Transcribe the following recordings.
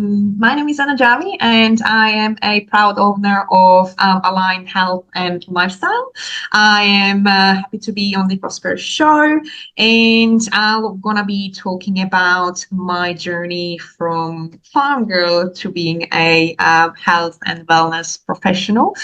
My name is Anna Jarvie, and I am a proud owner of Align Health and Lifestyle. I am happy to be on the Prosperity Show, and I'm gonna be talking about my journey from farm girl to being a health and wellness professional.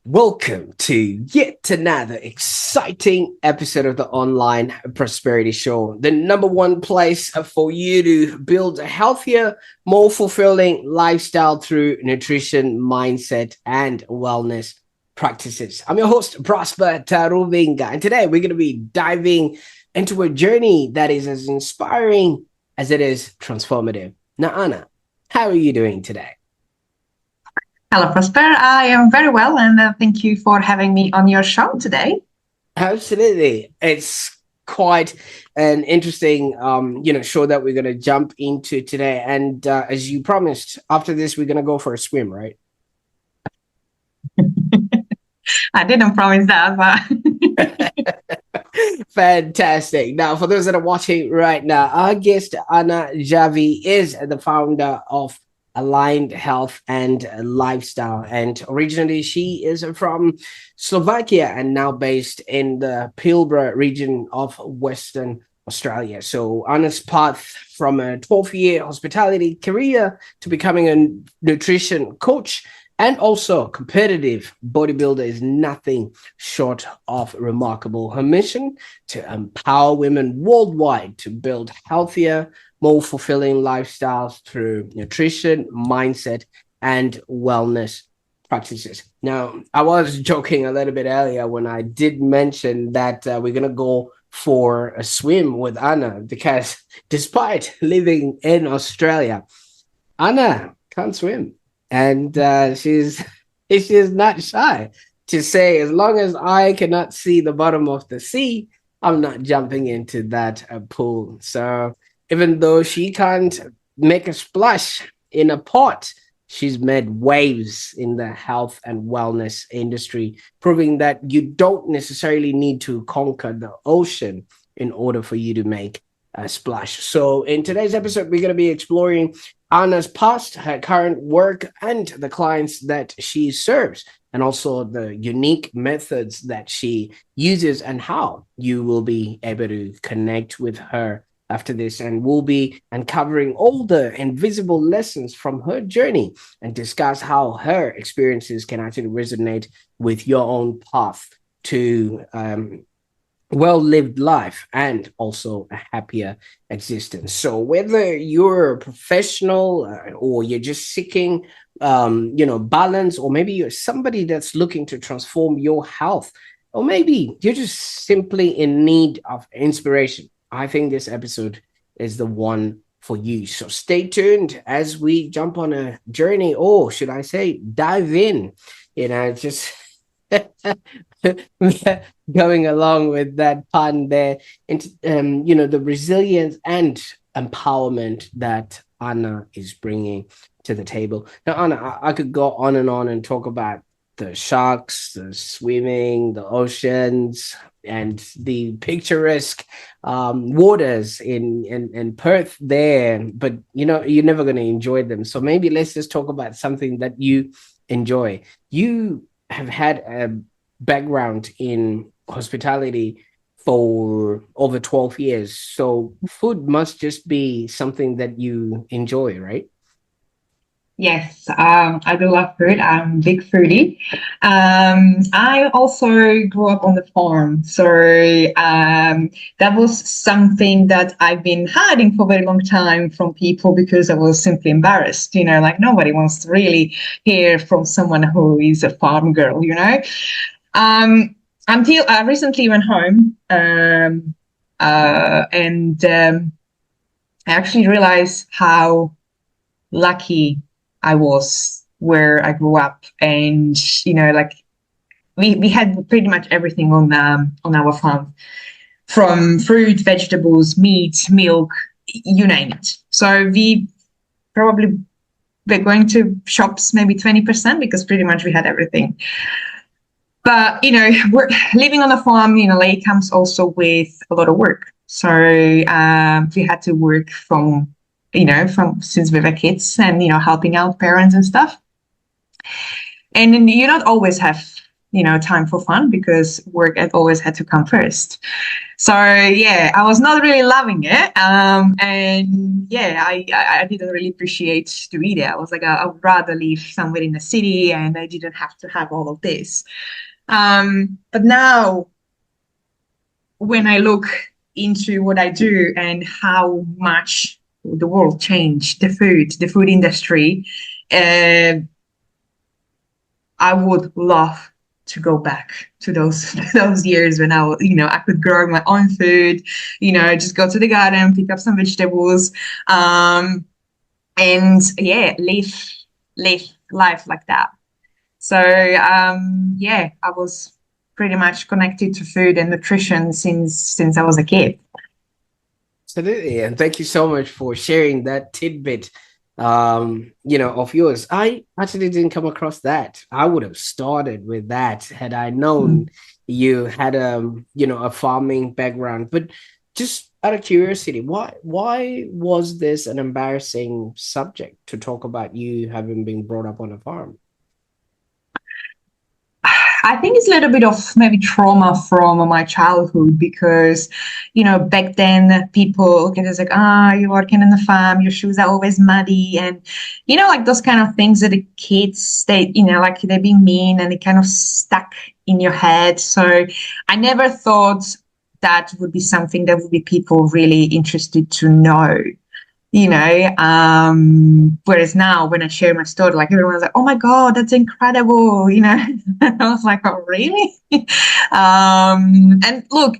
Welcome to yet another exciting episode of the Online Prosperity Show, the number one place for you to build a healthier, more fulfilling lifestyle through nutrition, mindset, and wellness practices. I'm your host, Prosper Taruvinga, and today we're going to be diving into a journey that is as inspiring as it is transformative. Now, Anna, how are you doing today? Hello, Prosper. I am very well, and thank you for having me on your show today. Absolutely. It's quite an interesting, show that we're going to jump into today. And as you promised, after this, we're going to go for a swim, right? I didn't promise that, but... Fantastic. Now, for those that are watching right now, our guest, Anna Jarvie, is the founder of Aligned Health and Lifestyle, and originally she is from Slovakia and now based in the Pilbara region of Western Australia. So Anna's path from a 12-year hospitality career to becoming a nutrition coach and also competitive bodybuilder is nothing short of remarkable. Her mission to empower women worldwide to build healthier, more fulfilling lifestyles through nutrition, mindset, and wellness practices. Now, I was joking a little bit earlier when I did mention that we're going to go for a swim with Anna, because despite living in Australia, Anna can't swim. And she's not shy to say, as long as I cannot see the bottom of the sea, I'm not jumping into that pool. So even though she can't make a splash in a pot, she's made waves in the health and wellness industry, proving that you don't necessarily need to conquer the ocean in order for you to make a splash. So in today's episode, we're going to be exploring Anna's past, her current work, and the clients that she serves, and also the unique methods that she uses and how you will be able to connect with her after this. And we'll be uncovering all the invisible lessons from her journey and discuss how her experiences can actually resonate with your own path to well-lived life and also a happier existence. So whether you're a professional or you're just seeking balance, or maybe you're somebody that's looking to transform your health, or maybe you're just simply in need of inspiration, I think this episode is the one for you. So stay tuned as we jump on a journey, or should I say dive in, just going along with that pun there, into the resilience and empowerment that Anna is bringing to the table. Now, Anna, I could go on and talk about the sharks, the swimming, the oceans, and the picturesque waters in Perth there, but you're never going to enjoy them. So maybe let's just talk about something that you enjoy. You have had a background in hospitality for over 12 years. So food must just be something that you enjoy, right? Yes, I do love food. I'm a big foodie. I also grew up on the farm. So that was something that I've been hiding for a very long time from people because I was simply embarrassed. Like nobody wants to really hear from someone who is a farm girl, until I recently went home and I actually realized how lucky I was where I grew up, and we had pretty much everything on our farm, from fruit, vegetables, meat, milk, you name it. So we probably we're going to shops maybe 20% because pretty much we had everything. But we're living on a farm. Like comes also with a lot of work. So we had to work from since we were kids, and helping out parents and stuff. And then you don't always have time for fun because work had always had to come first. So yeah, I was not really loving it, and yeah, I didn't really appreciate to be there. I was like, I would rather live somewhere in the city, and I didn't have to have all of this. But now, when I look into what I do and how much the world changed, the food industry, uh, I would love to go back to those those years when I could grow my own food, just go to the garden, pick up some vegetables, and yeah, live life like that. So yeah, I was pretty much connected to food and nutrition since I was a kid. Absolutely. And thank you so much for sharing that tidbit, of yours. I actually didn't come across that. I would have started with that had I known Mm. you had a farming background. But just out of curiosity, why was this an embarrassing subject to talk about, you having been brought up on a farm? I think it's a little bit of maybe trauma from my childhood because, back then people get us like, you're working in the farm, your shoes are always muddy, and like those kind of things that the kids like they're being mean and it kind of stuck in your head. So I never thought that would be something that would be people really interested to know. Whereas now when I share my story, like everyone's like, oh my God, that's incredible, I was like, oh really? And look,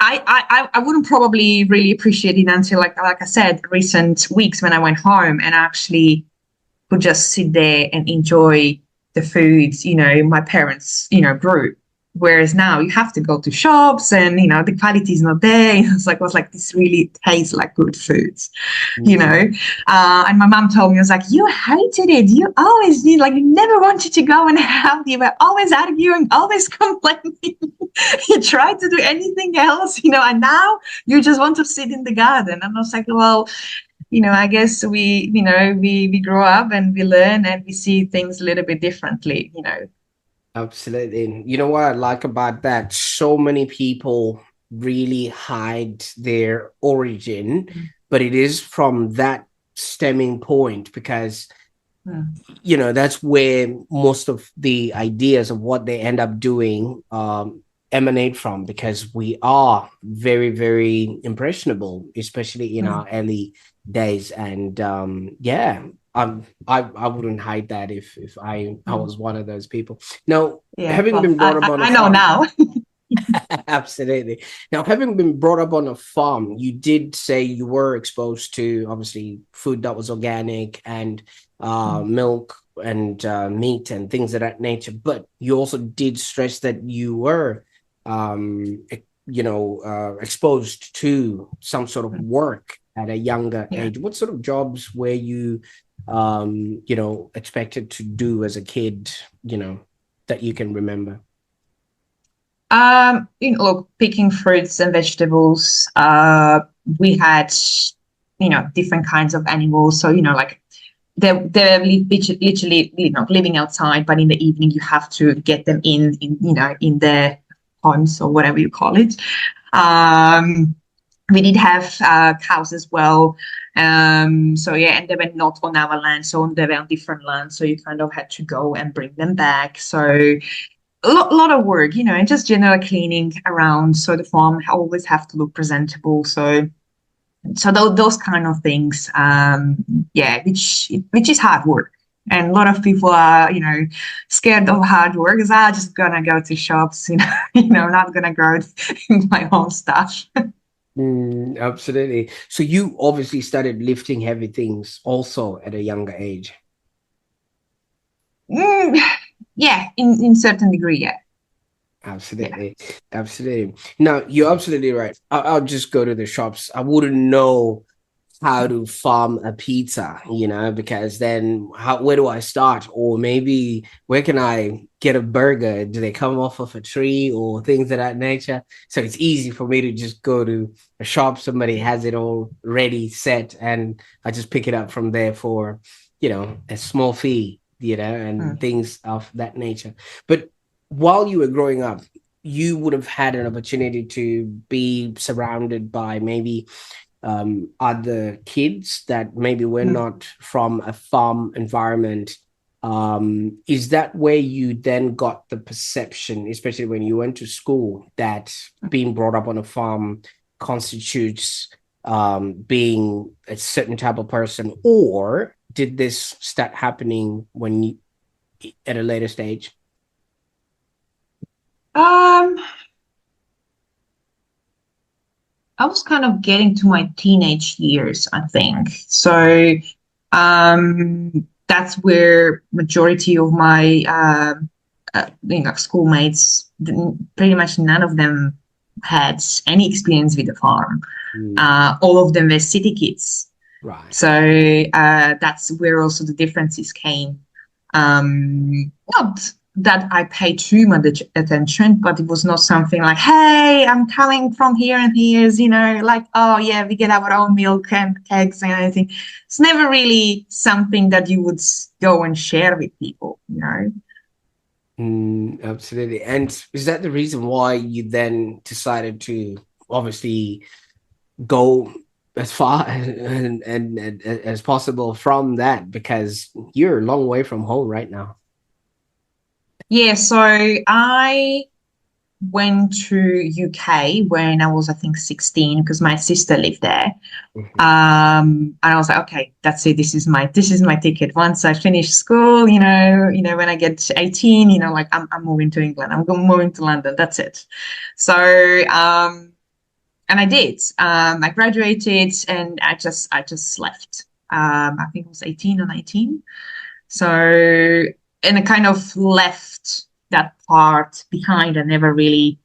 I wouldn't probably really appreciate it until like I said, recent weeks when I went home and actually could just sit there and enjoy the foods, my parents, brew. Whereas now you have to go to shops and, the quality is not there. It was like, this really tastes like good foods, And my mom told me, I was like, you hated it. You always did, like, you never wanted to go and have, you were always arguing, always complaining. You tried to do anything else, and now you just want to sit in the garden. And I was like, well, I guess we grow up and we learn and we see things a little bit differently. Absolutely. You know what I like about that? So many people really hide their origin, Mm. but it is from that stemming point because Mm. that's where most of the ideas of what they end up doing emanate from, because we are very, very impressionable, especially in Mm. our early days. And yeah, I wouldn't hide that if I Mm. was one of those people. Now, Yeah, having well, been brought up I, on a I know farm, now. absolutely. Now, having been brought up on a farm, you did say you were exposed to obviously food that was organic and Mm. milk and meat and things of that nature. But you also did stress that you were, exposed to some sort of Mm. work at a younger Yeah. age. What sort of jobs were you, expected to do as a kid, that you can remember? Look, picking fruits and vegetables. We had, different kinds of animals. So, like they're literally, living outside, but in the evening you have to get them in their homes or whatever you call it. Um, we did have cows as well. So yeah, and they were not on our land, so they were on different land. So you kind of had to go and bring them back. So a lot of work, and just general cleaning around. So the farm always have to look presentable. So those kind of things, yeah, which is hard work. And a lot of people are, scared of hard work. Because I'm just gonna go to shops, not gonna grow my own stuff. Absolutely. So you obviously started lifting heavy things also at a younger age. Mm, yeah, in certain degree, yeah, yeah. Absolutely. Absolutely. Now, you're absolutely right. I'll just go to the shops. I wouldn't know how to farm a pizza, because then where do I start? Or maybe where can I get a burger? Do they come off of a tree or things of that nature? So it's easy for me to just go to a shop, somebody has it all ready, set, and I just pick it up from there for, a small fee, and Mm, things of that nature. But while you were growing up, you would have had an opportunity to be surrounded by maybe other kids that maybe were mm. not from a farm environment. Is that where you then got the perception, especially when you went to school, that being brought up on a farm constitutes being a certain type of person? Or did this start happening at a later stage? Um, I was kind of getting to my teenage years, I think. So that's where majority of my schoolmates, pretty much none of them had any experience with the farm. Mm, All of them were city kids. right. So that's where also the differences came. Not that I paid too much attention, but it was not something like, hey, I'm coming from here and here's, like, oh yeah, we get our own milk and eggs and anything. It's never really something that you would go and share with people. Absolutely. And is that the reason why you then decided to obviously go as far and as possible from that, because you're a long way from home right now? Yeah, so I went to UK when I was, I think, 16 because my sister lived there. Mhm. And I was like, okay, that's it. This is my ticket. Once I finish school, when I get to 18, like I'm moving to England. moving to London. That's it. So, and I did. I graduated and I just left. I think it was 18 or 19. So, and I kind of left that part behind. I never really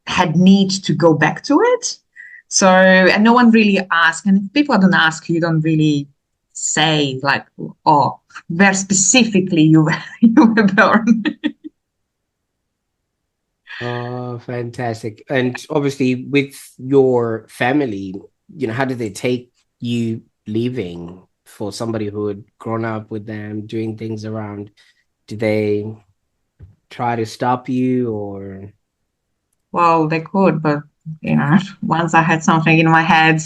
had need to go back to it. So, and no one really asked. And if people don't ask, you don't really say like, oh, where specifically you were, you were born. Oh, fantastic. And obviously with your family, how did they take you leaving for somebody who had grown up with them, doing things around? Did they try to stop you or? Well, they could, but once I had something in my head,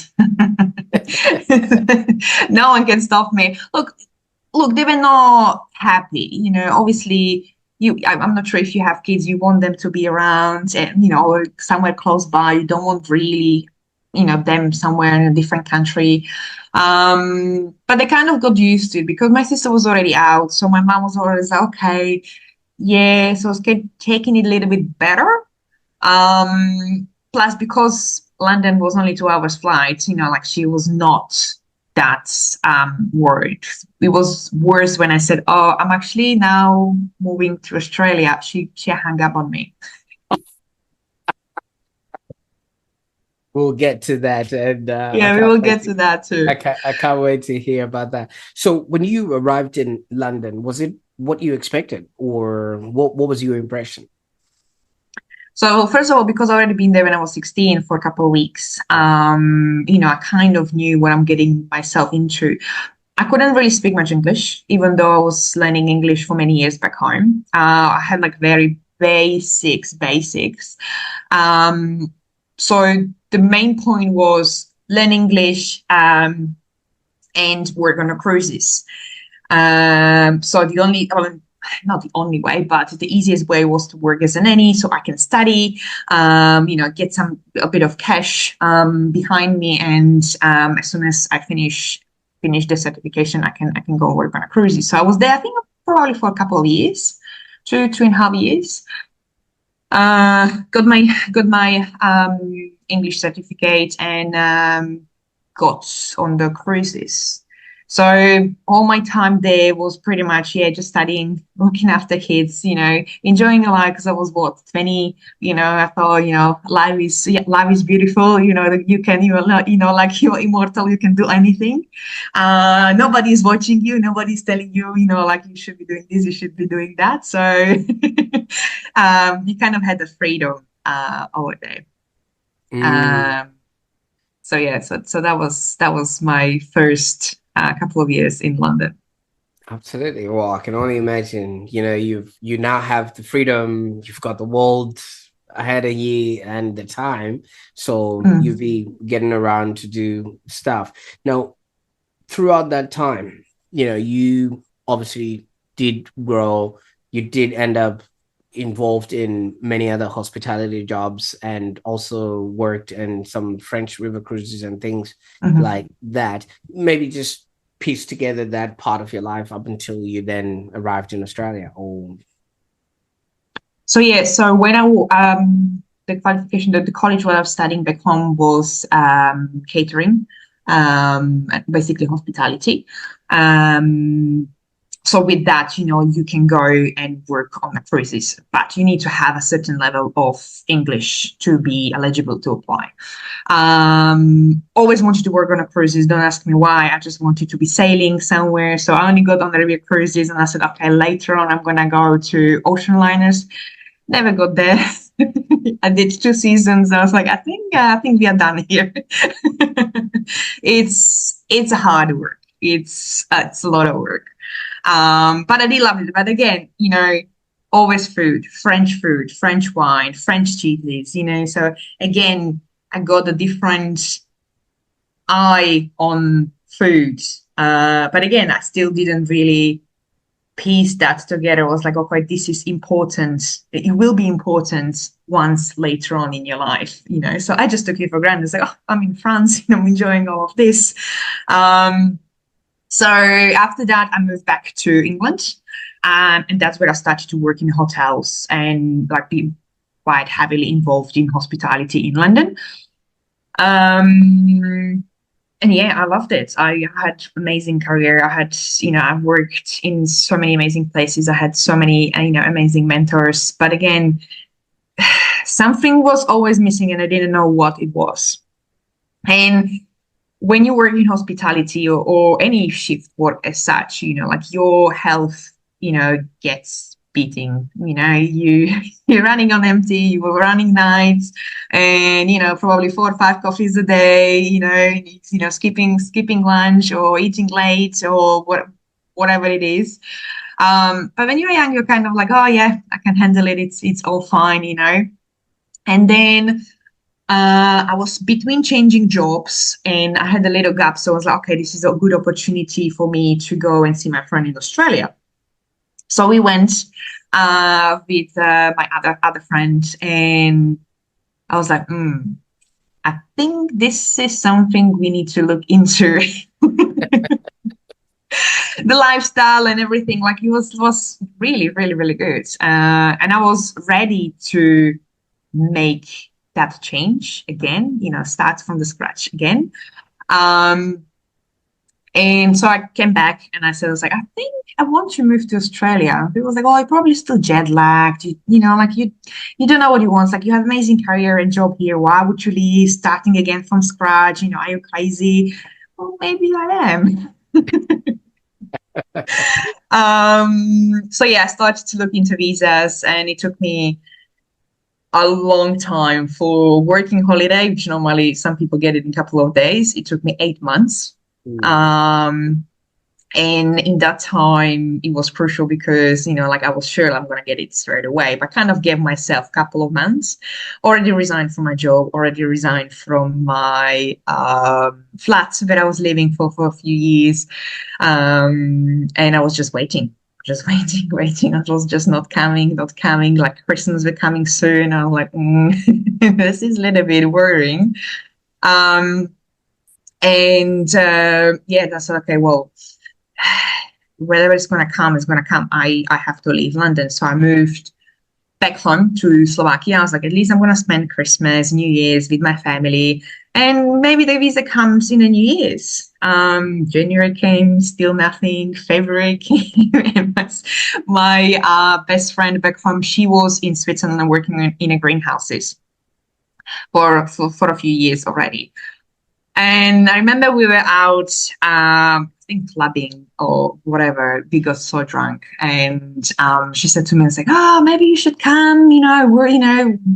no one can stop me. Look, they were not happy. Obviously, I'm not sure if you have kids, you want them to be around, and or somewhere close by. You don't want really, them somewhere in a different country. But they kind of got used to it because my sister was already out, so my mom was always like, okay, yeah. So I was taking it a little bit better. Plus, because London was only 2 hours flight, like she was not that worried. It was worse when I said, "Oh, I'm actually now moving to Australia." She hung up on me. We'll get to that, and I Yeah, we can't will wait get to that too. I can't wait to hear about that. So, when you arrived in London, was it what you expected, or what was your impression? So first of all, because I already been there when I was 16 for a couple of weeks, Right. I kind of knew what I'm getting myself into. I couldn't really speak much English, even though I was learning English for many years back home. I had like very basics. So the main point was learn English and work on the cruises. So not the only way, but the easiest way was to work as a nanny, so I can study, get a bit of cash behind me, and as soon as I finish the certification, I can go work on a cruise. So I was there, I think, probably for a couple of years, 2.5 years. Got my English certificate and got on the cruises. So all my time there was pretty much, yeah, just studying, looking after kids, enjoying the life because I was what, 20, I thought, life is beautiful, that you can, like you're immortal, you can do anything. Nobody's watching you, nobody's telling you, like you should be doing this, you should be doing that. So you kind of had the freedom over there. Mm, Um, so yeah, so that was my first couple of years in London. absolutely. Well, I can only imagine, you now have the freedom, you've got the world ahead of you and the time. So you'll Mm, be getting around to do stuff. Now, throughout that time, you obviously did grow. You did end up involved in many other hospitality jobs and also worked in some French river cruises and things mhm. like that. Maybe just piece together that part of your life up until you then arrived in Australia. Or So yeah, so when the qualification, the college where I was studying back home was catering, basically hospitality. Um, so with that, you can go and work on the cruises, but you need to have a certain level of English to be eligible to apply. Always wanted to work on a cruises. Don't ask me why. I just wanted to be sailing somewhere. So I only got on the river cruises, and I said, okay, later on I'm gonna go to ocean liners. Never got there. I did 2 seasons. I was like, I think we are done here. It's a hard work. It's a lot of work. But I did love it. But again, always food, French wine, French cheeses. So again, I got a different eye on food. But again, I still didn't really piece that together. I was like, okay, this is important. It will be important once later on in your life. So I just took it for granted. It's like, oh, I'm in France, I'm enjoying all of this. So after that, I moved back to England. And that's where I started to work in hotels and like be quite heavily involved in hospitality in London. Um, and yeah, I loved it. I had amazing career. I worked in so many amazing places. I had so many, amazing mentors. But again, something was always missing, and I didn't know what it was. And when you work in hospitality or any shift work as such, like your health, gets beating. You're running on empty. You were running nights, and probably 4 or 5 coffees a day. Skipping lunch or eating late or whatever it is. But when you're young, you're kind of like, oh yeah, I can handle it. It's all fine. And then I was between changing jobs and I had a little gap. So I was like, okay, this is a good opportunity for me to go and see my friend in Australia. So we went with my other friend, and I was like, I think this is something we need to look into. The lifestyle and everything, like it was really, really, really good. And I was ready to make that change again, start from the scratch again. Um, and so I came back and I said, I was like, I think I want to move to Australia. People was like, oh, you're probably still jet lagged. Like you don't know what you want. It's like you have amazing career and job here. Why would you leave starting again from scratch? Are you crazy? Well, maybe I am. So yeah, I started to look into visas, and it took me a long time for working holiday, which normally some people get it in a couple of days. It took me 8 months. mm, Um, and in that time, it was crucial because, like I was sure I'm going to get it straight away, but kind of gave myself a couple of months. Already resigned from my job, already resigned from my flat that I was living for a few years. And I was just waiting. Just waiting, waiting. It was just not coming, not coming. Like Christmas were coming soon. I was like, this is a little bit worrying. Um, and yeah, that's okay. Well, wherever it's going to come, it's going to come. I have to leave London. So I moved back home to Slovakia. I was like, at least I'm going to spend Christmas, New Year's with my family. And maybe the visa comes in a New Year's. January came, still nothing. February came. And my best friend back home, she was in Switzerland and working in a greenhouses for a few years already. And I remember we were out, I think clubbing or whatever. We got so drunk, and she said to me, "It's like, oh, maybe you should come,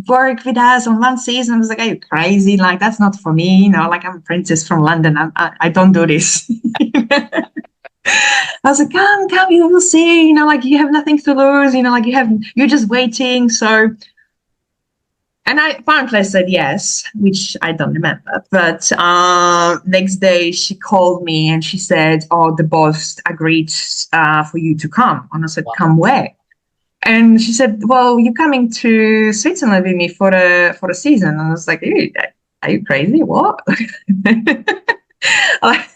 work with us on one season." I was like, "Are you crazy? Like, that's not for me. Like I'm a princess from London. I don't do this." I was like, come, you will see. Like you have nothing to lose. Like you're just waiting. So and I apparently said yes, which I don't remember. But next day she called me and she said, "Oh, the boss agreed for you to come." And I said, Wow. "Come where?" And she said, "Well, you're coming to Switzerland with me for the season." And I was like, "Are you crazy? What?" Like,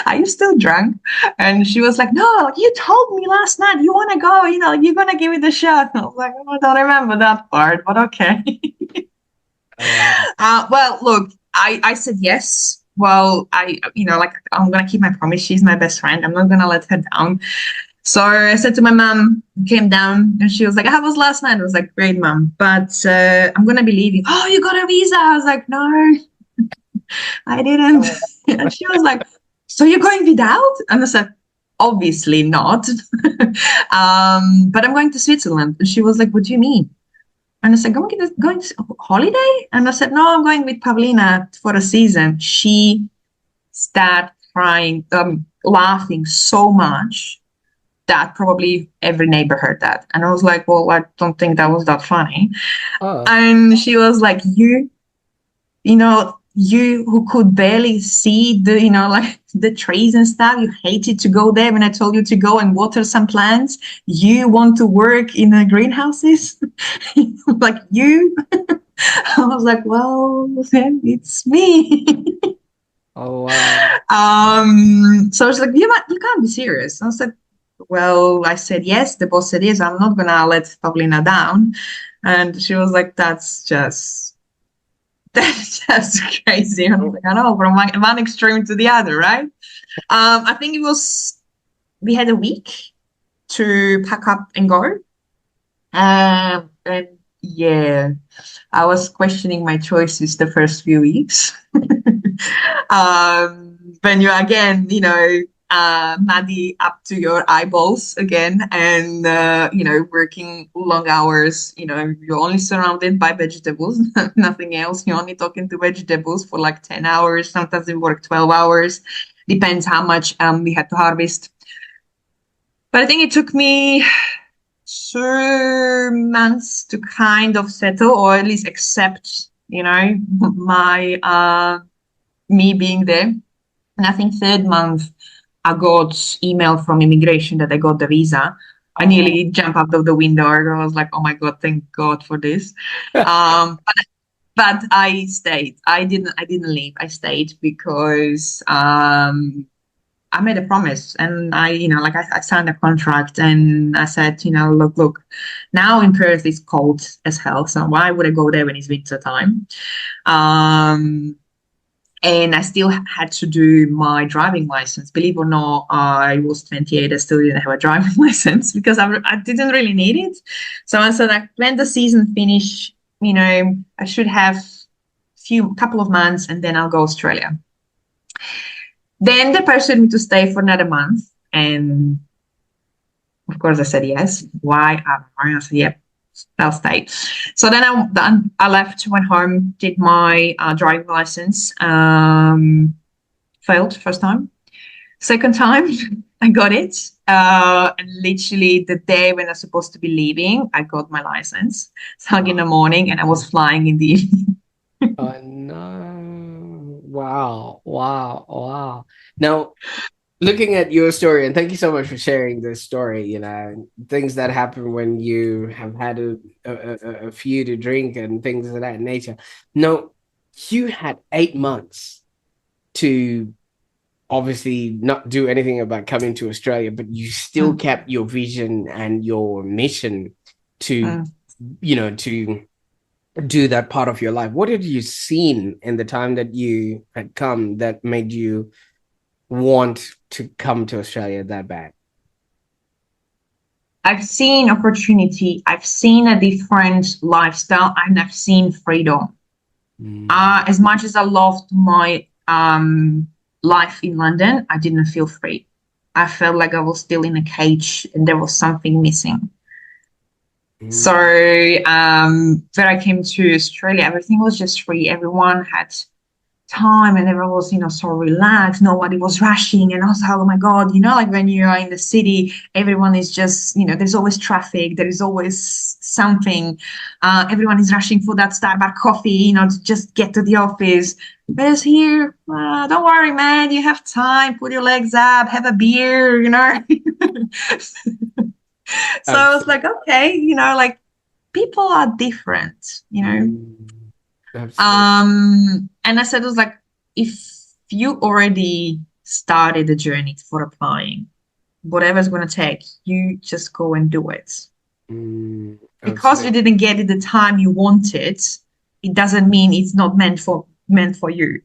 are you still drunk? And she was like, "No, you told me last night you want to go. You're gonna give it a shot." And I was like, "Oh, I don't remember that part, but okay." Oh, wow. Well, look, I said yes. Well, like I'm gonna keep my promise. She's my best friend. I'm not gonna let her down. So I said to my mom, came down, and she was like, "How was last night?" I was like, "Great, mom, but I'm gonna be leaving." "Oh, you got a visa?" I was like, "No, I didn't." And she was like, "So you're going without?" And I said, "Obviously not." But I'm going to Switzerland. And she was like, "What do you mean?" And I said, going to holiday? And I said, "No, I'm going with Pavlina for a season." She started crying, laughing so much that probably every neighbor heard that. And I was like, "Well, I don't think that was that funny." Oh, And she was like, you who could barely see like the trees and stuff, you hated to go there when I told you to go and water some plants. You want to work in the greenhouses? Like you? I was like, "Well, it's me." oh, wow. So I was like, you can't be serious." I was like, "Well, I said yes." The boss said yes. I'm not gonna let Pavlina down. And she was like, that's just crazy. And I was like, "I know, from one extreme to the other, right?" I think we had a week to pack up and go. And yeah, I was questioning my choices the first few weeks. When you're again, muddy up to your eyeballs again, and working long hours. You're only surrounded by vegetables, nothing else. You're only talking to vegetables for like 10 hours. Sometimes we work 12 hours. Depends how much we had to harvest. But I think it took me 2 months to kind of settle, or at least accept, my me being there. And I think third month I got email from immigration that I got the visa. I Oh, nearly jumped out of the window. I was like, "Oh my God, thank God for this." Um, but I stayed. I didn't leave. I stayed because I made a promise, and I signed a contract, and I said, look, now in Perth it's cold as hell, so why would I go there when it's winter time? Um, and I still had to do my driving license. Believe it or not, I was 28. I still didn't have a driving license because I didn't really need it. So I said, like, when the season finish, I should have couple of months, and then I'll go Australia. Then they pressured me to stay for another month, and of course I said yes. Why? I said, "Yep, I'll stay." So then I left, went home, did my driving license. Failed first time. Second time, I got it. And literally the day when I was supposed to be leaving, I got my license. Sung in the morning, and I was flying in the evening. oh, no. Wow. Wow. Wow. Now, looking at your story, and thank you so much for sharing this story, things that happen when you have had a few to drink and things of that nature. No, you had 8 months to obviously not do anything about coming to Australia, but you still Mm, kept your vision and your mission to mm. to do that part of your life. What had you seen in the time that you had come that made you want to come to Australia that bad? I've seen opportunity, I've seen a different lifestyle, and I've seen freedom. Mm. As much as I loved my life in London, I didn't feel free. I felt like I was still in a cage and there was something missing. So Mm. when I came to Australia, everything was just free. Everyone had time and everyone was, so relaxed. Nobody was rushing. And I was like, oh my God, like when you are in the city, everyone is just, there's always traffic. There is always something. Everyone is rushing for that Starbucks coffee, to just get to the office. Whereas here, don't worry, man, you have time. Put your legs up, have a beer. So I was like, okay, like people are different. Mm. Absolutely. And I said, it was like, if you already started the journey for applying, whatever's going to take, you just go and do it. Mm. Because you Absolutely. didn't get it the time you wanted, it doesn't mean it's not meant for you.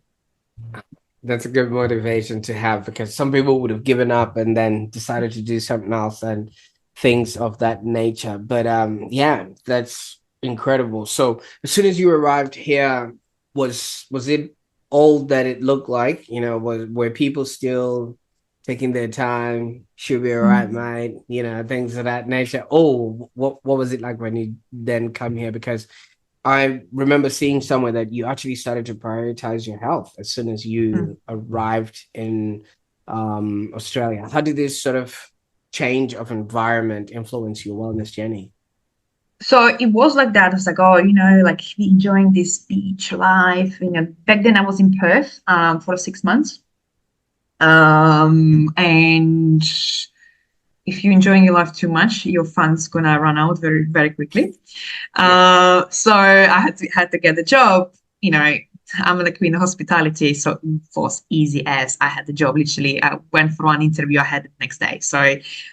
That's a good motivation to have, because some people would have given up and then decided to do something else and things of that nature. But yeah, that's incredible. So as soon as you arrived here, was it all that it looked like? Were people still taking their time? Should be all right, Mm. mate. Things of that nature. Oh, what was it like when you then come here? Because I remember seeing somewhere that you actually started to prioritize your health as soon as Mm. you arrived in Australia. How did this sort of change of environment influence your wellness journey? So it was like that. I was like, oh, like enjoying this beach life. Back then I was in Perth for 6 months. And if you're enjoying your life too much, your fun's gonna run out very, very quickly. Yeah. So I had to get the job. I'm like in hospitality, so it was easy as I had the job. Literally, I went for one interview, I had it the next day. So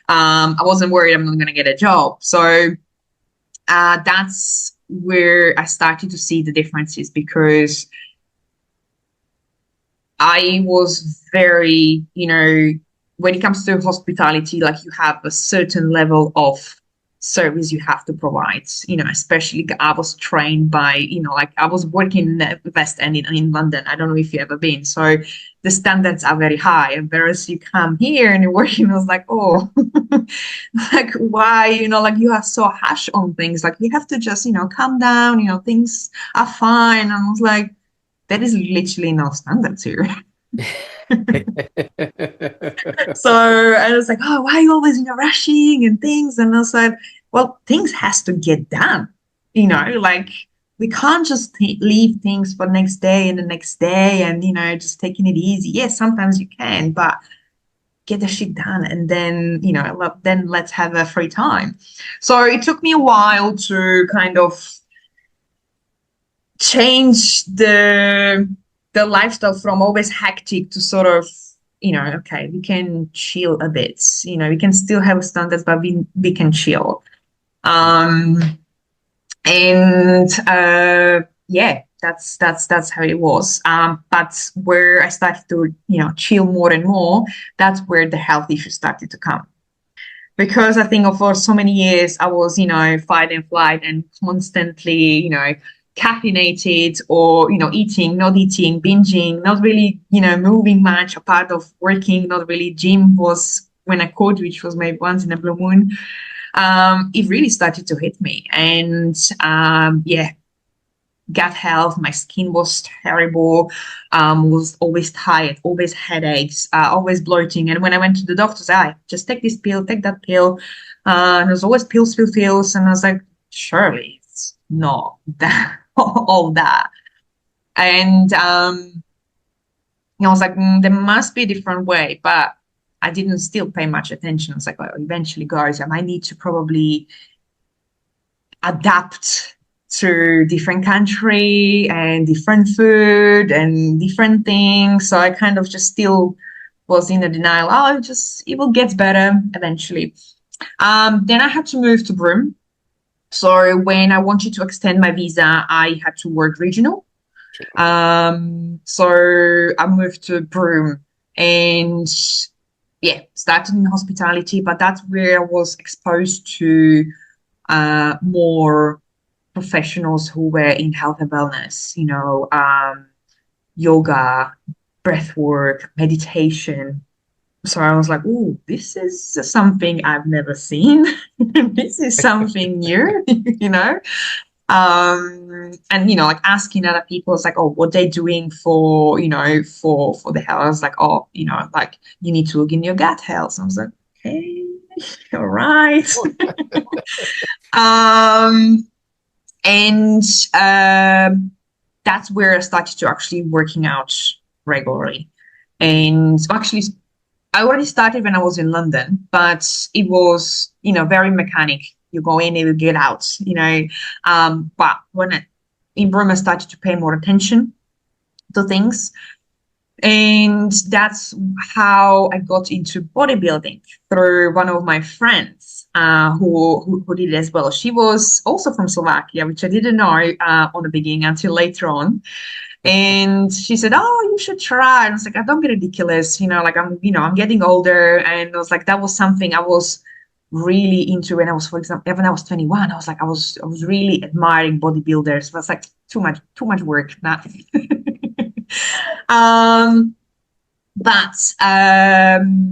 I wasn't worried I'm not gonna get a job. So that's where I started to see the differences because I was very, when it comes to hospitality, like you have a certain level of service you have to provide, especially I was trained by, like I was working in the West End in London. I don't know if you've ever been. So the standards are very high. And whereas you come here and you're working, I was like, oh, like why, like you are so harsh on things. Like you have to just, calm down, things are fine. And I was like, there is literally no standards here. So I was like, oh, why are you always rushing and things? And I said, well, things has to get done. Like we can't just leave things for next day and the next day and just taking it easy. Yes, sometimes you can, but get the shit done and then then let's have a free time. So it took me a while to kind of change the lifestyle from always hectic to sort of okay, we can chill a bit, we can still have standards but we can chill. And yeah, that's how it was. But where I started to chill more and more, that's where the health issues started to come, because I think for so many years I was, fight and flight and constantly, caffeinated or, eating, not eating, binging, not really, moving much, a part of working, not really. Gym was when I could, which was maybe once in a blue moon. It really started to hit me. And yeah, gut health, my skin was terrible, was always tired, always headaches, always bloating. And when I went to the doctor, I just take this pill, take that pill. And there's always pills, pills, pills. And I was like, surely it's not that, all that. And I was like, there must be a different way. But I didn't still pay much attention. I was like, well, eventually, guys, I might need to probably adapt to different country and different food and different things. So I kind of just still was in a denial. Oh, it will get better eventually. Then I had to move to Broome. So when I wanted to extend my visa, I had to work regional. So I moved to Broome and yeah, started in hospitality, but that's where I was exposed to more professionals who were in health and wellness, yoga, breath work, meditation. So I was like, oh, this is something I've never seen. This is something new, you know? And like asking other people, it's like, oh, what they're doing for, for the health. I was like, oh, like you need to look in your gut health. I was like, okay, all right. um, and that's where I started to actually working out regularly. And actually, I already started when I was in London, but it was, very mechanic. You go in, you get out, But in Burma, I started to pay more attention to things. And that's how I got into bodybuilding through one of my friends who did it as well. She was also from Slovakia, which I didn't know on the beginning until later on. And she said, "Oh, you should try." And I was like, "Don't be ridiculous, like I'm getting older." And I was like, that was something I was really into when I was, for example, when I was 21. I was really admiring bodybuilders. But it's like too much work. Nah. um,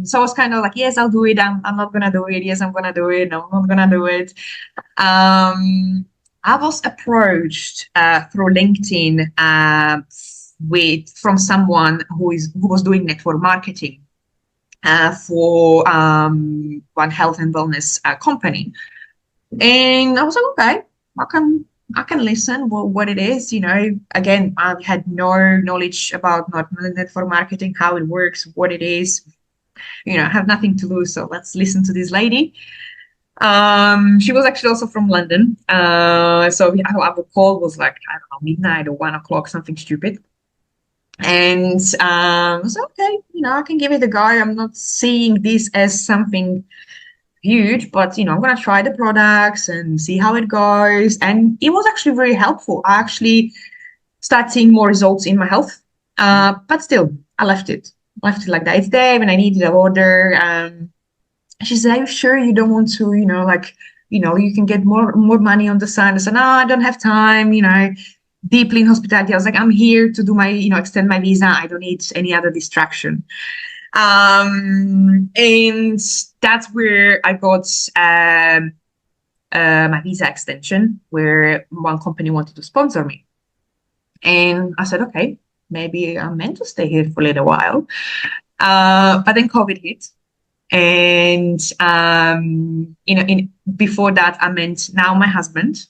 so I was kind of like, yes, I'll do it. I'm not gonna do it. Yes, I'm gonna do it. No, I'm not gonna do it. I was approached through LinkedIn from someone who was doing network marketing for one health and wellness company, and I was like, okay, I can listen. Well, what it is, Again, I had no knowledge about not network marketing, how it works, what it is. I have nothing to lose, so let's listen to this lady. She was actually also from London. So our call was like, I don't know, midnight or 1 o'clock, something stupid. And I was like, okay, I can give it a go. I'm not seeing this as something huge, but I'm gonna try the products and see how it goes. And it was actually very helpful. I actually started seeing more results in my health. But still, I left it. Left it like that. It's there when I needed an order. She said, "Are you sure you don't want to, you can get more money on the side?" I said, "No, I don't have time, deeply in hospitality." I was like, "I'm here to do my, extend my visa. I don't need any other distraction." And that's where I got my visa extension, where one company wanted to sponsor me. And I said, okay, maybe I'm meant to stay here for a little while. But then COVID hit. And before that I met now my husband.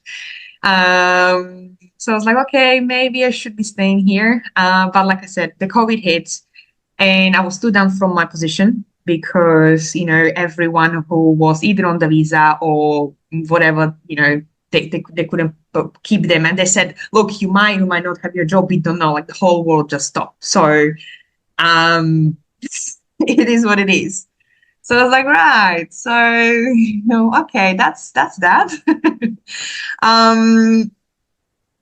So I was like, okay, maybe I should be staying here. But like I said, the COVID hit and I was stood down from my position because everyone who was either on the visa or whatever, they couldn't keep them, and they said, look, you might not have your job, we don't know, like the whole world just stopped. So it is what it is. So I was like, right. So, okay, that's that. um,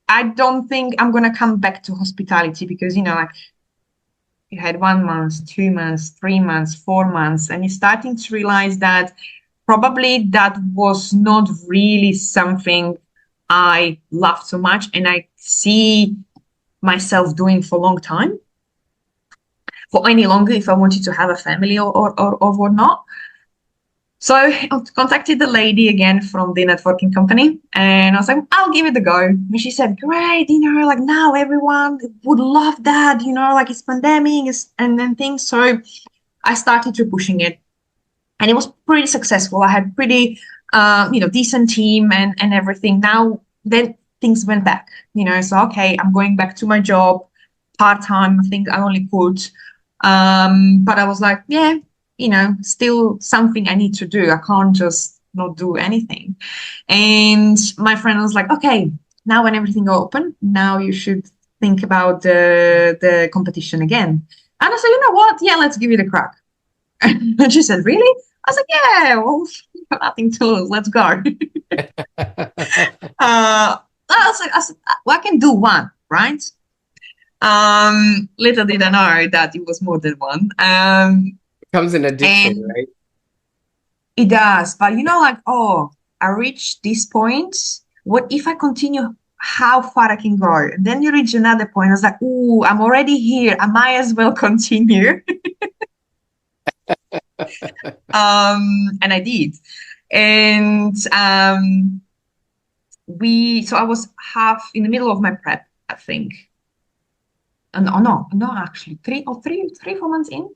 I don't think I'm gonna come back to hospitality because, like you had 1 month, 2 months, 3 months, 4 months, and you're starting to realize that probably that was not really something I love so much and I see myself doing for a long time, for any longer if I wanted to have a family or whatnot. So I contacted the lady again from the networking company and I was like, I'll give it a go. And she said, great, like now everyone would love that, like it's pandemic and then things. So I started to pushing it and it was pretty successful. I had pretty, decent team and everything. Now then things went back, so, okay, I'm going back to my job part-time. I think I only could. But I was like, yeah, still something I need to do. I can't just not do anything. And my friend was like, okay, now when everything open, now you should think about the competition again. And I said, you know what? Yeah, let's give it a crack. And she said, really? I was like, yeah, well, nothing to lose. Let's go. I said, well, I can do one, right? Little did I know that it was more than one. Becomes an addiction, And right? it does, but like, oh, I reached this point. What if I continue? How far I can go? And then you reach another point. I was like, ooh, I'm already here. I might as well continue. And I did. And so I was half in the middle of my prep, I think. No, no, no, actually, 4 months in.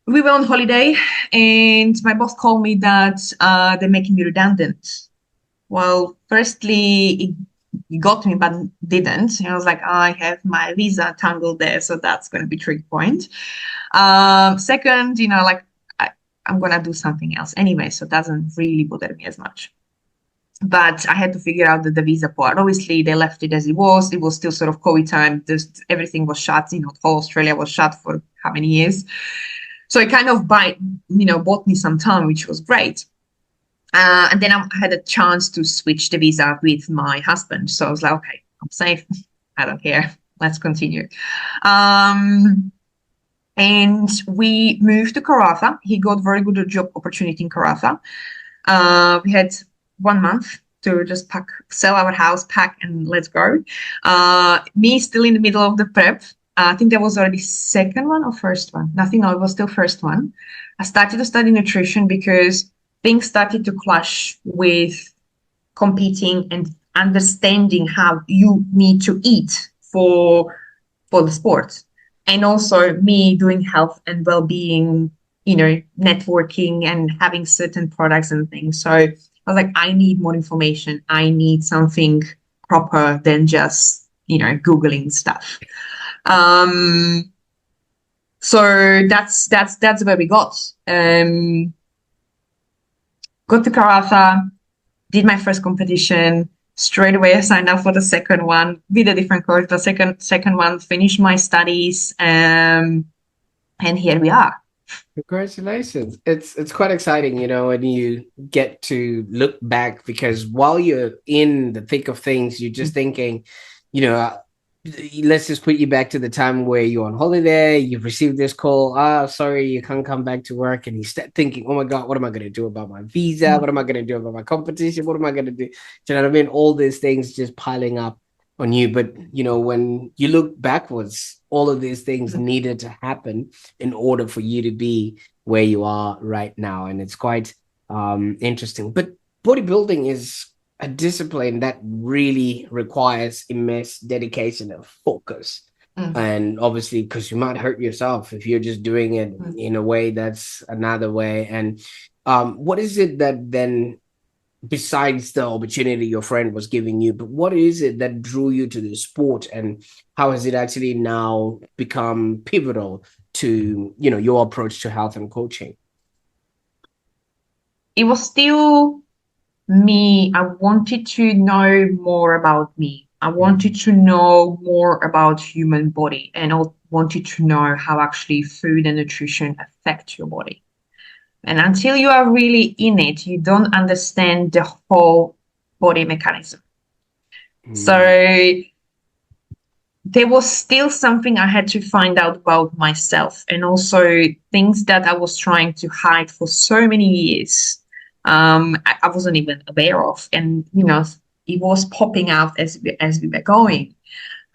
We were on holiday, and my boss called me that they're making me redundant. Well, firstly, it got me, but didn't. And I was like, oh, I have my visa tangled there, so that's going to be trick point. Second, like I'm going to do something else anyway, so it doesn't really bother me as much. But I had to figure out the visa part. Obviously, they left it as it was. It was still sort of COVID time. Just everything was shut. Whole Australia was shut for how many years? So it kind of bought me some time, which was great. And then I had a chance to switch the visa with my husband. So I was like, okay, I'm safe. I don't care. Let's continue. And we moved to Karratha. He got very good job opportunity in Karratha. We had 1 month to just sell our house, pack, and let's go. Me still in the middle of the prep. I think that was already second one or first one. Nothing, no, it was still first one. I started to study nutrition because things started to clash with competing and understanding how you need to eat for the sport. And also me doing health and well-being, networking and having certain products and things. So I was like, I need more information. I need something proper than just, Googling stuff. So that's where we got. Got to Karratha, did my first competition. Straight away, I signed up for the second one with a different coach. The second one, finished my studies, and here we are. Congratulations. It's quite exciting, when you get to look back, because while you're in the thick of things, you're just thinking, you know, let's just put you back to the time where you're on holiday, you've received this call, sorry, you can't come back to work, and you start thinking, oh my God, what am I going to do about my visa? What am I going to do about my competition? What am I going to do? Do you know what I mean? All these things just piling up on you. But, when you look backwards, all of these things needed to happen in order for you to be where you are right now. And it's quite interesting. But bodybuilding is a discipline that really requires immense dedication and focus. And obviously, because you might hurt yourself if you're just doing it in a way that's another way. And what is it that then, besides the opportunity your friend was giving you, but what is it that drew you to the sport, and how has it actually now become pivotal to, your approach to health and coaching? It was still me. I wanted to know more about me. I wanted to know more about human body, and I wanted to know how actually food and nutrition affect your body. And until you are really in it, you don't understand the whole body mechanism. So there was still something I had to find out about myself, and also things that I was trying to hide for so many years. I wasn't even aware of, and it was popping out as we were going.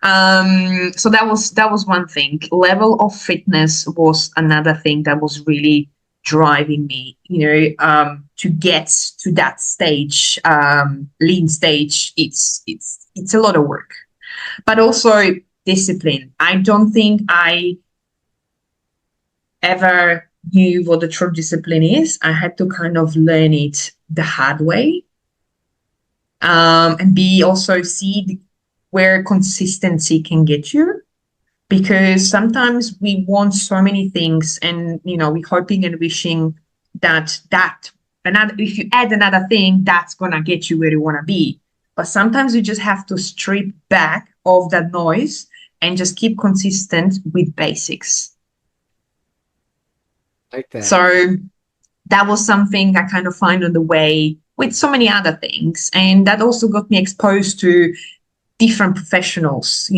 So that was one thing. Level of fitness was another thing that was really driving me, to get to that stage, lean stage. It's a lot of work, but also discipline. I don't think I ever knew what the true discipline is. I had to kind of learn it the hard way, and also see where consistency can get you. Because sometimes we want so many things, and we're hoping and wishing that another, if you add another thing, that's gonna get you where you want to be. But sometimes you just have to strip back of that noise and just keep consistent with basics. Like that. So that was something I kind of find on the way with so many other things. And that also got me exposed to different professionals.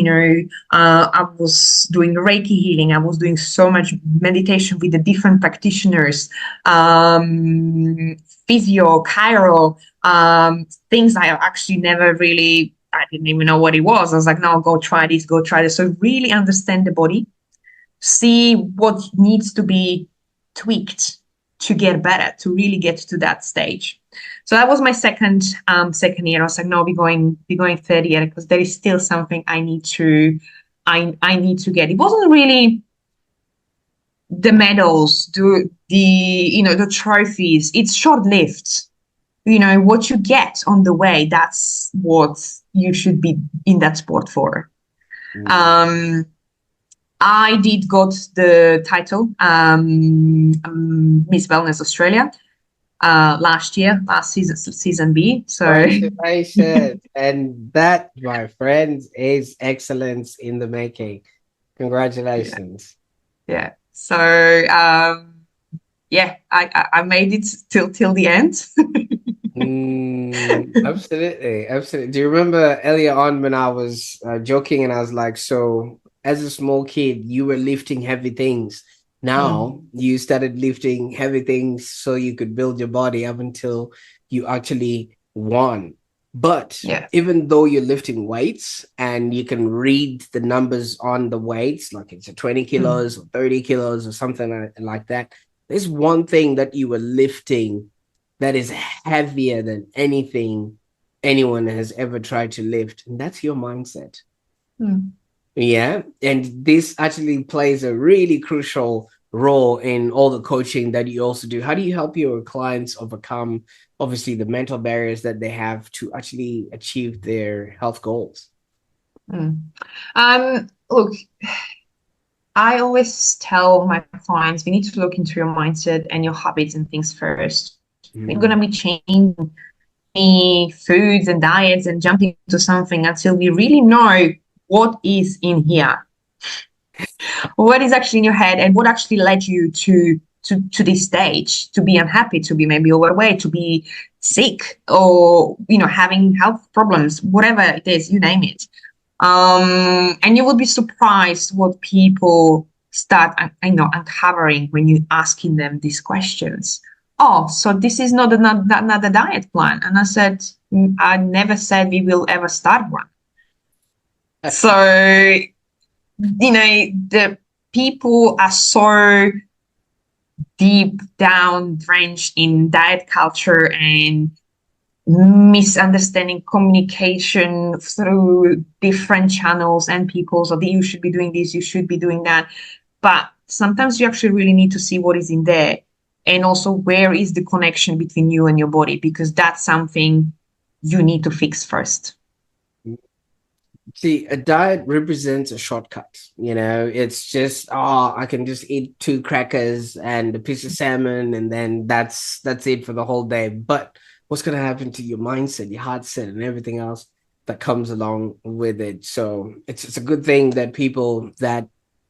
I was doing Reiki healing. I was doing so much meditation with the different practitioners, um, physio, chiro, things I actually never really, I didn't even know what it was. I was like, no, go try this, go try this. So really understand the body, see what needs to be tweaked to get better, to really get to that stage. So that was my second year. I was like, no, we're going third year because there is still something I need to get. It wasn't really the medals, the trophies. It's short lived. What you get on the way, that's what you should be in that sport for. Mm. Um, I did got the title, Miss Wellness Australia, last year, last season B. So Congratulations. And that, my friends, is excellence in the making. yeah, Congratulations. yeah. So yeah, I made it till the end. Absolutely, absolutely. Do you remember earlier on when I was joking and I was like, so as a small kid, you were lifting heavy things. Mm, Now you started lifting heavy things so you could build your body up until you actually won. But yeah. even though you're lifting weights and you can read the numbers on the weights, like it's a 20 Mm, kilos or 30 kilos or something like that, there's one thing that you were lifting that is heavier than anything anyone has ever tried to lift, and that's your mindset. mm, Yeah, and this actually plays a really crucial role in all the coaching that you also do. How do you help your clients overcome, obviously, the mental barriers that they have to actually achieve their health goals? mm. Look, I always tell my clients we need to look into your mindset and your habits and things first. We're Mm. gonna be changing foods and diets and jumping to something until we really know what is in here, what is actually in your head, and what actually led you to this stage, to be unhappy, to be maybe overweight, to be sick, or having health problems, whatever it is, you name it. And you will be surprised what people start uncovering when you asking them these questions. Oh, so this is not another diet plan. And I said, I never said we will ever start one. So, the people are so deep down drenched in diet culture and misunderstanding communication through different channels and people. So that you should be doing this, you should be doing that. But sometimes you actually really need to see what is in there, and also where is the connection between you and your body, because that's something you need to fix first. See, a diet represents a shortcut. It's just, oh, I can just eat two crackers and a piece of salmon, and then that's it for the whole day. But what's gonna happen to your mindset, your heart set, and everything else that comes along with it? So it's a good thing that people that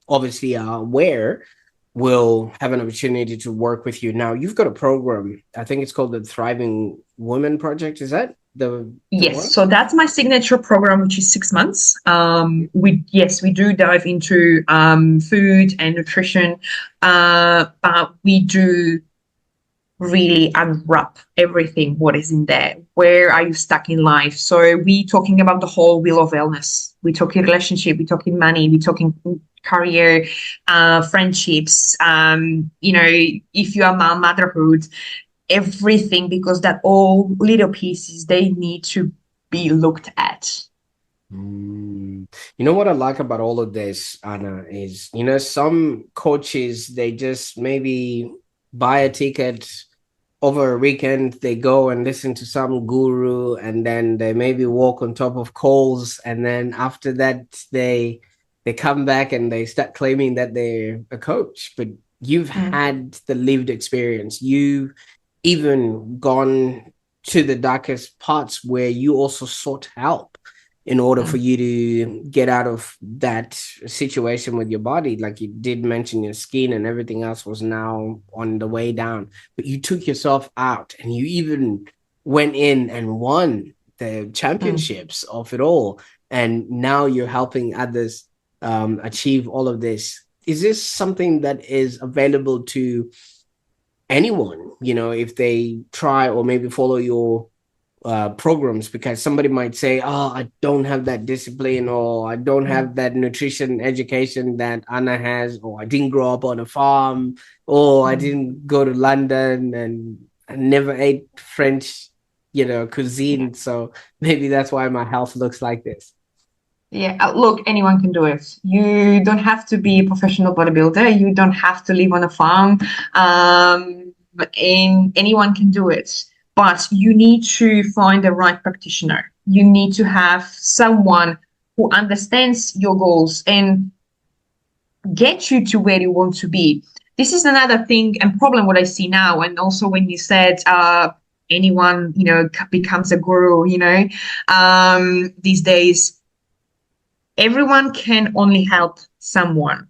obviously are aware will have an opportunity to work with you. Now you've got a program. I think it's called the Thriving Women Project. Is that the Yes, one? so that's my signature program, which is 6 months. We do dive into food and nutrition, but we do really unwrap everything what is in there. Where are you stuck in life? So we talking about the whole wheel of wellness. We talking relationship, we talking money, we talking career, friendships. If you are motherhood, everything, because that all little pieces they need to be looked at. Mm. You know what I like about all of this, Anna, is some coaches they just maybe buy a ticket over a weekend, they go and listen to some guru, and then they maybe walk on top of coals, and then after that they come back and they start claiming that they're a coach. But you've Mm, had the lived experience. You've even gone to the darkest parts where you also sought help in order for mm, you to get out of that situation with your body. Like you did mention, your skin and everything else was now on the way down, but you took yourself out and you even went in and won the Mm. championships of it all, and now you're helping others achieve all of this. Is this something that is available to anyone, if they try or maybe follow your programs? Because somebody might say, oh, I don't have that discipline, or I don't Mm. have that nutrition education that Anna has, or I didn't grow up on a farm, or I Mm. didn't go to London, and I never ate French, Yeah. cuisine. So maybe that's why my health looks like this. Yeah, look, anyone can do it. You don't have to be a professional bodybuilder. You don't have to live on a farm. And anyone can do it. But you need to find the right practitioner. You need to have someone who understands your goals and get you to where you want to be. This is another thing and problem what I see now. And also when you said anyone, becomes a guru, these days everyone can only help someone.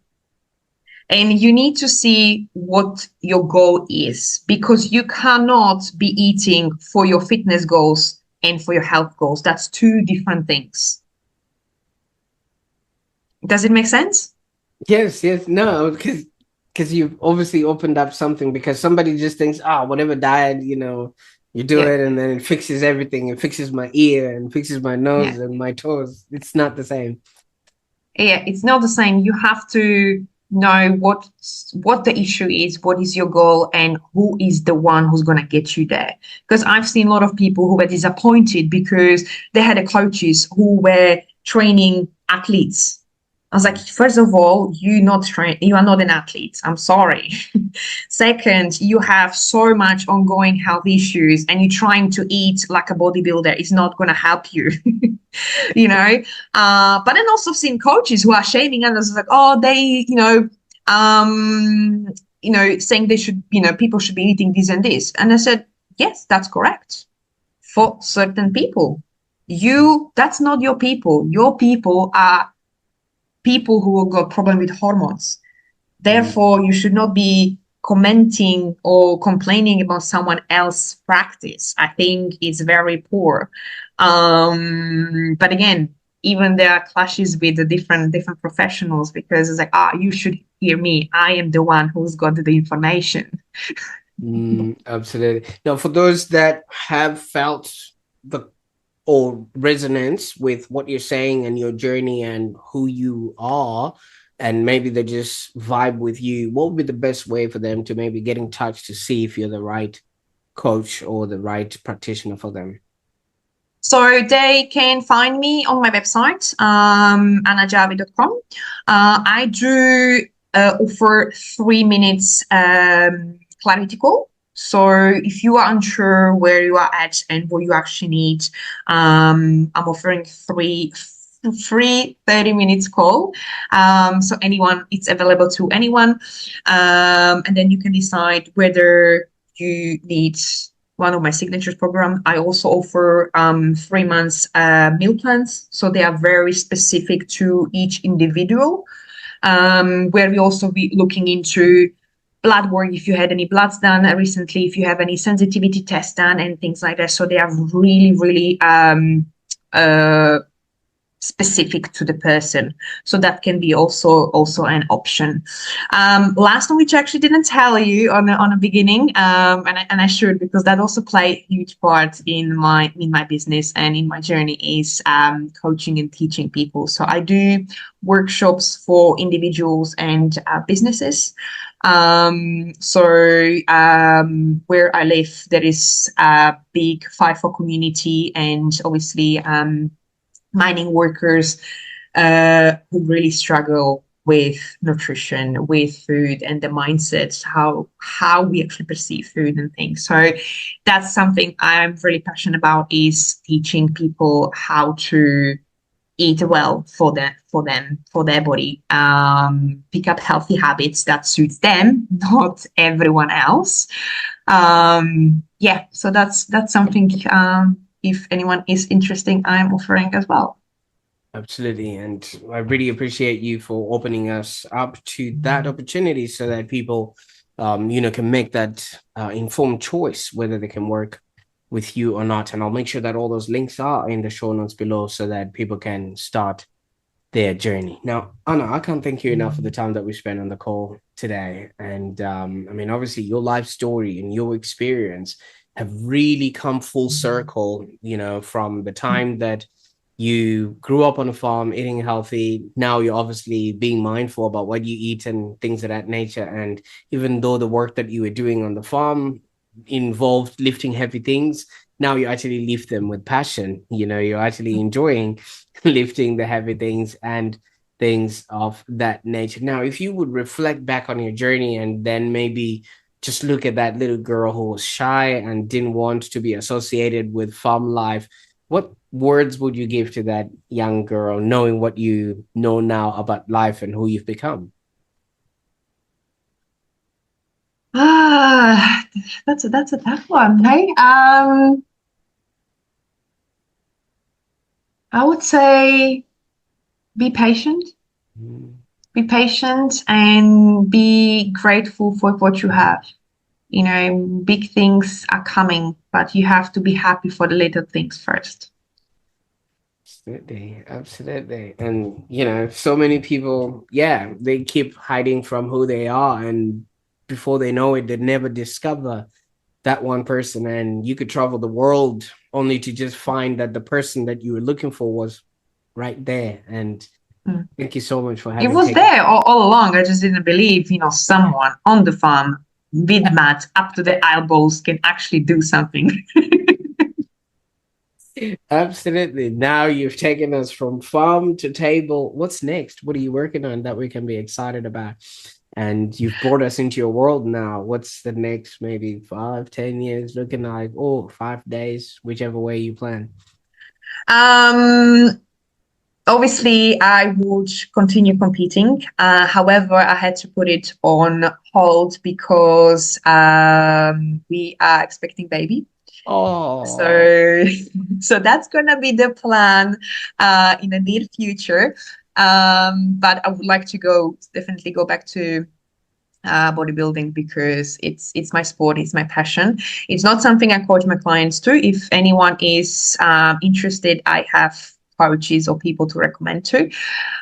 And you need to see what your goal is, because you cannot be eating for your fitness goals and for your health goals. That's two different things. Does it make sense? Yes, yes, no, because you've obviously opened up something, because somebody just thinks, whatever diet, you do Yeah. it and then it fixes everything. It fixes my ear and fixes my nose Yeah. and my toes. It's not the same. Yeah, it's not the same. You have to know what the issue is, what is your goal, and who is the one who's going to get you there. Because I've seen a lot of people who were disappointed because they had a coaches who were training athletes. I was like, first of all, you are not an athlete. I'm sorry. Second, you have so much ongoing health issues and you're trying to eat like a bodybuilder is not going to help you. you know but then also seen coaches who are shaming others like, oh, they um saying they should, people should be eating this and this, and I said, yes, that's correct for certain people. That's not your people. Your people are people who have got problem with hormones. Mm. Therefore, you should not be commenting or complaining about someone else's practice. I think it's very poor. But again, even there are clashes with the different professionals, because it's like, you should hear me. I am the one who's got the information. Absolutely. Now, for those that have felt the or resonance with what you're saying and your journey and who you are, and maybe they just vibe with you, what would be the best way for them to maybe get in touch to see if you're the right coach or the right practitioner for them? So they can find me on my website, annajarvie.com. I do offer 3 minutes clarity call. So if you are unsure where you are at and what you actually need, I'm offering free 30 minutes call. So it's available to anyone. And then you can decide whether you need one of my signatures program. I also offer 3 months meal plans. So they are very specific to each individual, where we also be looking into blood work, if you had any bloods done recently, if you have any sensitivity tests done and things like that. So they are really, really uh, specific to the person, so that can be also an option. Last one, which I actually didn't tell you on the beginning, and I should, because that also play a huge part in my business and in my journey, is coaching and teaching people. So I do workshops for individuals and businesses. Where I live, there is a big 5-4 community, and obviously mining workers who really struggle with nutrition, with food, and the mindsets, how we actually perceive food and things. So that's something I'm really passionate about, is teaching people how to eat well for their body, pick up healthy habits that suits them, not everyone else. Yeah, so that's something, if anyone is interested, I'm offering as well. Absolutely. And I really appreciate you for opening us up to that opportunity so that people, can make that informed choice whether they can work with you or not. And I'll make sure that all those links are in the show notes below so that people can start their journey. Now, Anna, I can't thank you enough for the time that we spent on the call today. And I mean, obviously, your life story and your experience have really come full circle, from the time that you grew up on a farm eating healthy. Now you're obviously being mindful about what you eat and things of that nature. And even though the work that you were doing on the farm involved lifting heavy things, now you actually lift them with passion. You're actually enjoying lifting the heavy things and things of that nature. Now, if you would reflect back on your journey and then maybe just look at that little girl who was shy and didn't want to be associated with farm life, what words would you give to that young girl, knowing what you know now about life and who you've become? Ah, that's a tough one. Hey, I would say be patient. Mm. Be patient and be grateful for what you have. Big things are coming, but you have to be happy for the little things first. Absolutely, absolutely. And so many people, yeah, they keep hiding from who they are, and before they know it, they never discover that one person. And you could travel the world only to just find that the person that you were looking for was right there. And Mm. thank you so much for It having was taken. there all along. I just didn't believe, someone on the farm with mats up to the elbows can actually do something. Absolutely. Now you've taken us from farm to table. What's next? What are you working on that we can be excited about? And you've brought us into your world now. What's the next maybe 5, 10 years looking like? Oh, 5 days, whichever way you plan. Um, Obviously, I would continue competing. However, I had to put it on hold because we are expecting baby. Oh, So, so that's gonna be the plan in the near future. But I would like to definitely go back to bodybuilding because it's my sport, it's my passion. It's not something I coach my clients to. If anyone is interested, I have coaches or people to recommend to.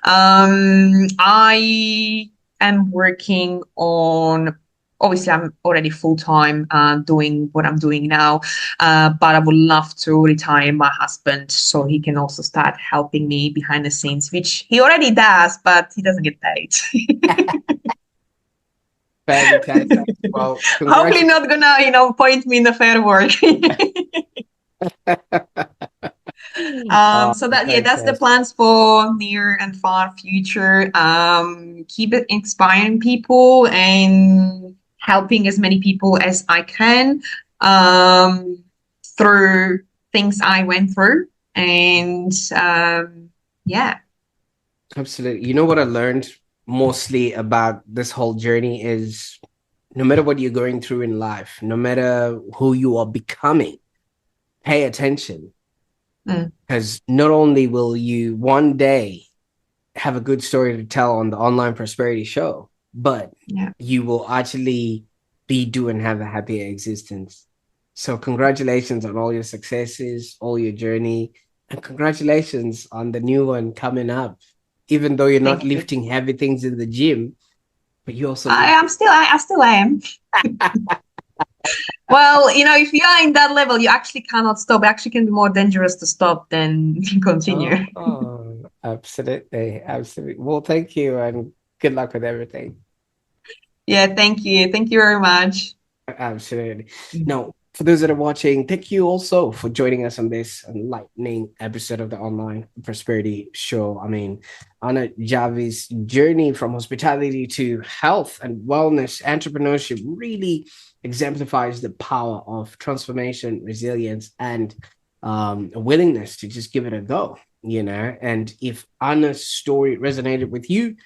I am working on. Obviously, I'm already full time doing what I'm doing now, but I would love to retire my husband so he can also start helping me behind the scenes, which he already does, but he doesn't get paid. fantastic. Well, Hopefully congratulations. not gonna, point me in the fair work. Oh, So that yeah, that's the fantastic. plans for near and far future. Keep it inspiring people and helping as many people as I can through things I went through. And yeah. Absolutely. You know what I learned mostly about this whole journey is no matter what you're going through in life, no matter who you are becoming, pay attention. Mm, Because not only will you one day have a good story to tell on the Online Prosperity Show, but yeah. you will actually be doing have a happier existence. So congratulations on all your successes, all your journey, and congratulations on the new one coming up. Even though you're not Thank you. lifting heavy things in the gym, but you also I lift. am still I still am. Well, if you are in that level, you actually cannot stop. It actually can be more dangerous to stop than continue. Oh, absolutely, absolutely. Well, thank you, and good luck with everything. Yeah, thank you. Thank you very much. Absolutely. Now, for those that are watching, thank you also for joining us on this enlightening episode of the Online Prosperity Show. I mean, Anna Jarvie's journey from hospitality to health and wellness entrepreneurship really exemplifies the power of transformation, resilience, and a willingness to just give it a go. And if Anna's story resonated with you,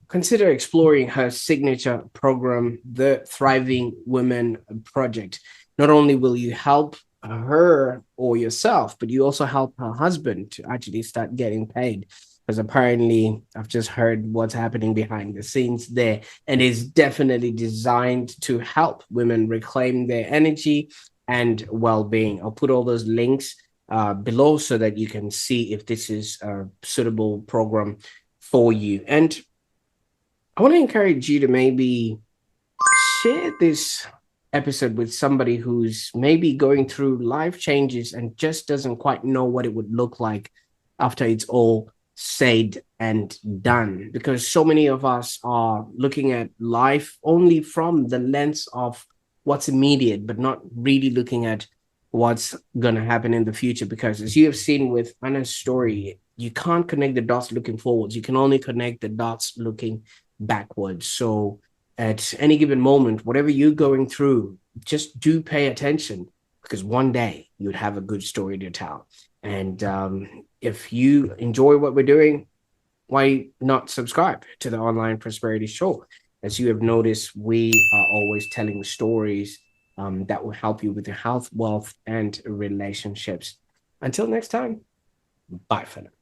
consider exploring her signature program, the Thriving Women Project. Not only will you help her or yourself, but you also help her husband to actually start getting paid. Because apparently, I've just heard what's happening behind the scenes there, and is definitely designed to help women reclaim their energy and well-being. I'll put all those links below so that you can see if this is a suitable program for you. And I want to encourage you to maybe share this episode with somebody who's maybe going through life changes and just doesn't quite know what it would look like after it's all said and done. Because so many of us are looking at life only from the lens of what's immediate, but not really looking at what's going to happen in the future. Because as you have seen with Anna's story, you can't connect the dots looking forwards. You can only connect the dots looking backwards. So at any given moment, whatever you're going through, just do pay attention, because one day you'd have a good story to tell. And if you enjoy what we're doing, why not subscribe to the Online Prosperity Show? As you have noticed, we are always telling stories that will help you with your health, wealth, and relationships. Until next time, bye for now.